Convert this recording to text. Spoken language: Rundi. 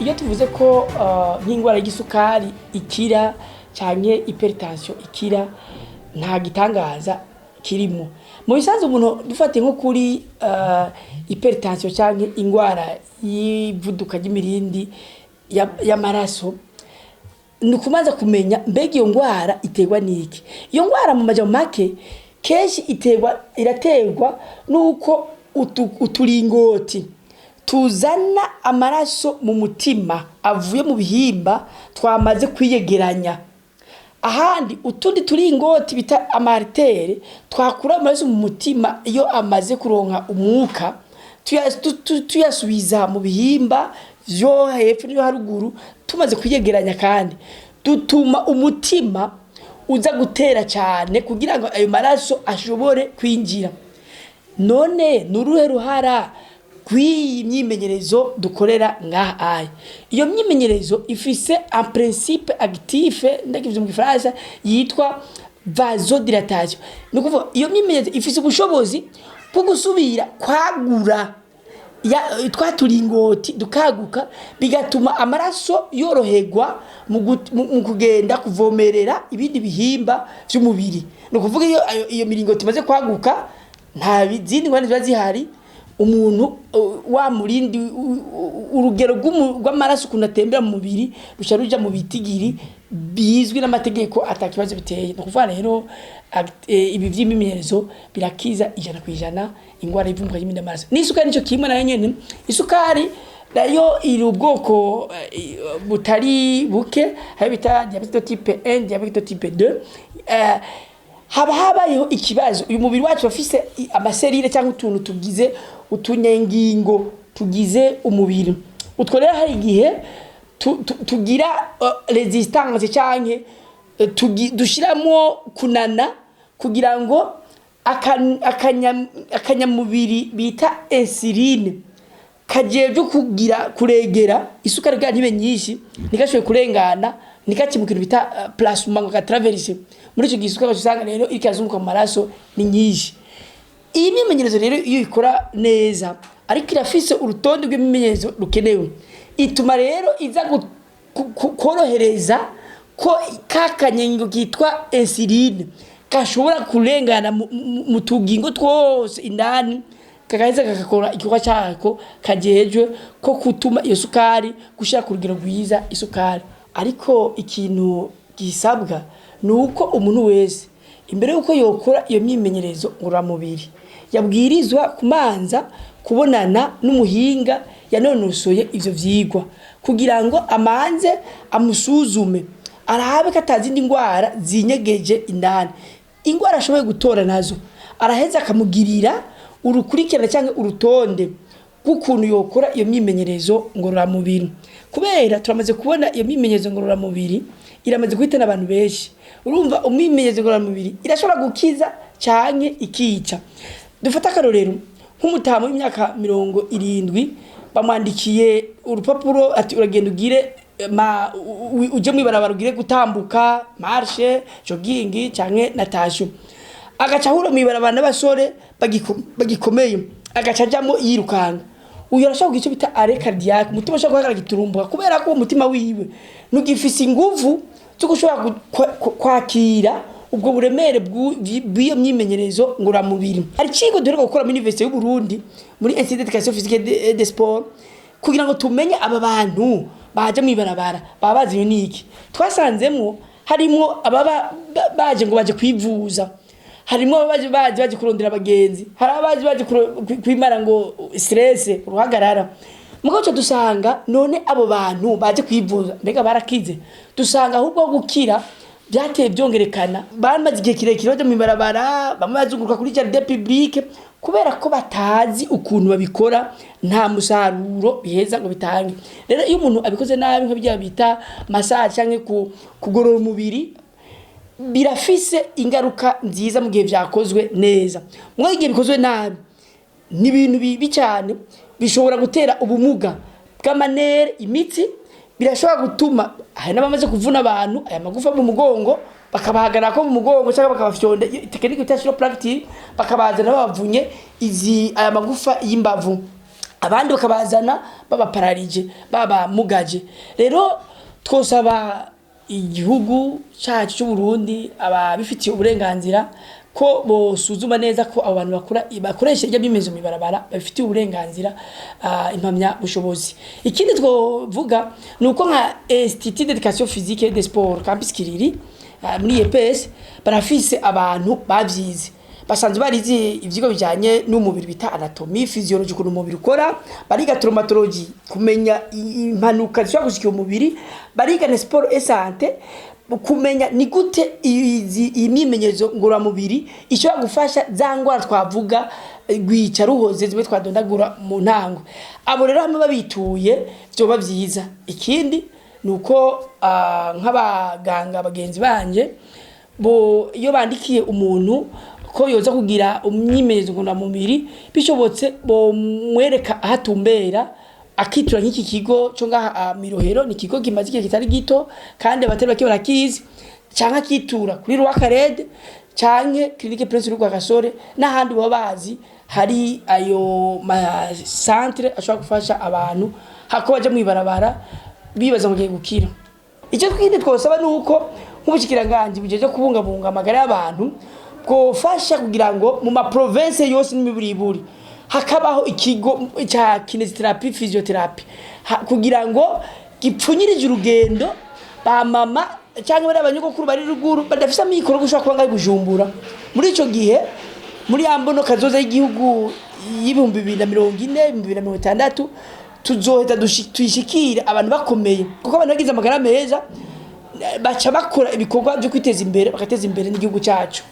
iyo tuvuze ko nk'indwara y'igisukari ikira canke hypertension ikira nta gitangaza kirimo. Mu bisanzwe umuntu dufate nko kuri hypertension canke indwara y'ivuduka ry'imirindi y'amaraso, nukumaza kumenya mbega iyo ndwara iterwa niki. Iyo ndwara mu majambo make kenshi iraterwa nuko uturingoti tuzana amaraso mu mutima avuye mu bihimba twamaze kwiyegeranya. Ahandi utundi turingoti bita amartere twakura amaraso mu mutima iyo amaze kuronka umwuka tuyasubiza mu bihimba vyo hepfo no haruguru tumaze kwiyegeranya, kandi dutuma umutima uza gutera cyane kugira ngo ayo maraso ashobore kwinjira. None nuruhe ruhara kw'iyi myimenyerezo dukorera ngaha aya? Iyo myimenyerezo ifise un principe actif ndakivuze mu Gifaransa yitwa vasodilatation. Nukuvuga iyo myimenyerezo ifise ubushobozi bwo gusubira kwagura twaturingoti dukaguka, bigatuma amaraso yoroherwa mu kugenda kuvomerera ibindi bihimba vy'umubiri. Nukuvuga iyo miringoti maze kwaguka nta zindi ngwani ziba zihari, umuntu wa murindi urugero rw'amaraso kunatembera mu mubiri rusha ruja mu bitigiri bizwi n'amategeko atakibazo biteye. Nukuvuga rero ibi vy'imimenyerezo birakiza 100% ingwara y'ivumbuka y'iminde amaraso. N'isukari nico kimwe nayo nyene. Isukari nayo iri ubwoko butari buke, hari bita diabete type 1, diabete type 2. Habayeho ikibazo uyu mubiri wacu bafise amaserire cyangwa utuntu tugize utunyengingo tugize umubiri. Utwo rero hari igihe tugira resistance cyangwa dushiramo kunana kugira ngo akanyamubiri bita insuline kajeje kugira kuregera isukari ga ntibe nyinshi nikashoye kurengana nikakimukira bita plasma ngo katraverse muri icyo gisukari usanga rero ikazunguka mu maraso ni nyinshi. Iyi myimenyerezo rero iyo ikora neza ariko irafise urutonde rw'imimenyerezo rukenewe, ituma rero iza korohereza ko kakanyengo kitwa insuline gashobora kurengana mu tugingo twose indani kakaheza kakakora igikorwa cyako kajejwe ko kutuma iyo sukari gushira ku rugero rwiza isukari. Ariko ikintu gisabwa nuko umuntu wese imbere yuko yokora iyo myimenyerezo ngororamubiri yabwirizwa kumanza kubonana n'umuhinga yanonosoye ivyo vyigwa kugira ngo amanze amusuzume arabe katazindi ndwara zinyegeje indani. Ingwara ashoboye gutora nazo araheza akamugirira urukurikirana cyangwa urutonde kukuntu yokora iyo myimenyerezo ngororamubiri. Kubera turamaze kubona iyo myimenyerezo ngororamubiri iramaze guhitana abantu benshi. Urumva umwimenyerezo ngororamubiri irashobora gukiza cyane ikica. Dufata akarorero nk'umutamu w'imyaka 70 bamwandikiye urupapuro ati uragenda ugire uje mwibarabara ugire gutambuka marche jogging canke natation, agaca huro mwibarabara n'abasore bagikomeye agaca jamo yirukanga. Uyu arashaka gico bita arrêt cardiaque, umutima ushaka guhagarara giturumbuka kubera ko umutima wiwe nugifise inguvu cyo gushobora kwakira ubwo buremere bw'iyo myimenyerezo ngororamubiri. Ari cigo duheruka gukora muri Université y'u Burundi muri Institut d'Éducation Physique et de Sport kugira ngo tumenye aba bantu baje mwibarabara babazi uniki. Twasanzemwo harimo ababa baje ngo baje kwivuza, harimo baje kurondera abagenzi, hari abaje kwimara ngo stress uruhagarara. Mugoco dusanga none abo bantu baje kwivuza mbega barakize, dusanga ahubwo gukira byateye byongerekana. Bamaze igihe kirekire baje mwibarabara bamazunguruka kuri jardin public kubera ko batazi ukuntu babikora, nta musaruro biheza ngo bitange. Rero iyo umuntu abikoze nabi nko bya bita massage cyangwa kugorora umubiri birafise ingaruka nziza mu gihe byakozwe neza. Mwe igihe bikozwe nabi ni ibintu bibi cyane, bishobora gutera ubumuga bw'amanere, imitsi, birashobora gutuma hari n'abamaze kuvuna abantu aya magufa mu mugongo bakabahagarara ko mu mugongo cyangwa bakabafyonda tekinike ya chiropractic bakabazana babavunye aya magufa y'imbavu. abandi bakabazana babapararije babamugaje. Rero twosaba igihugu cyacu cy'u Burundi ababifitiye uburenganzira ko bosuzuma neza ko abo bantu bakoresha irya bimezo mibarabara bafitiye uburenganzira impamya bushobozi. Ikindi twovuga nuko nka Institut d'Education Physique et de Sport Campus Kiriri muri EPS barafise abantu bavyize basanzwe barizi ivyigo bijanye n'umubiri bita anatomy physiology ku umubiri ukora, bariga traumatology kumenya impanuka zishobora gushika umubiri, bariga na sport et santé kumenya ni gute imyimenyerezo ngororamubiri ishobora gufasha za ngwara twavuga gwica ruhoze zimwe twadondagura mu ntango. Abo rero hamwe babituye byoba byiza. Ikindi nuko nk'abaganga bagenzi banje iyo bandikiye umuntu ko yoza kugira umyimenyerezo ngororamubiri bishobotse bo mwereka ahatumbera akitura nk'iki kigo cyo ngaha Mirohero ni kigo kimaze igihe kitari gito kandi abatari bake barakizi, canke akitura kuri Rwakarede canke Clinique Prince Rwagasore n'ahandi baba bazi hari ayo ma centre ashobora gufasha abantu hako baje mwibarabara bibaza mu gihe gukira. Icyo twinde twosaba nuko nk'ubushikiranganje bujeje kubungabunga amagara y'abantu bwofasha kugira ngo mu ma province yose n'imiburiburi hakabaho ikigo cha kinesiotherapy physiotherapy kugira ngo gipfunyirije urugendo ba mama cyangwa bari abanyogokuru bari ruguru badafisa mikoro gushaka kwanga Bujumbura. Muri ico gihe muri ambono kazoza y'igihugu y'ibihumbi 2040 2060 tuzoheta tuyishikira abantu bakomeye kuko abantu bagize amagara meza baca bakora ibikorwa byo kwiteza imbere bakateza imbere n'igihugu cyacu.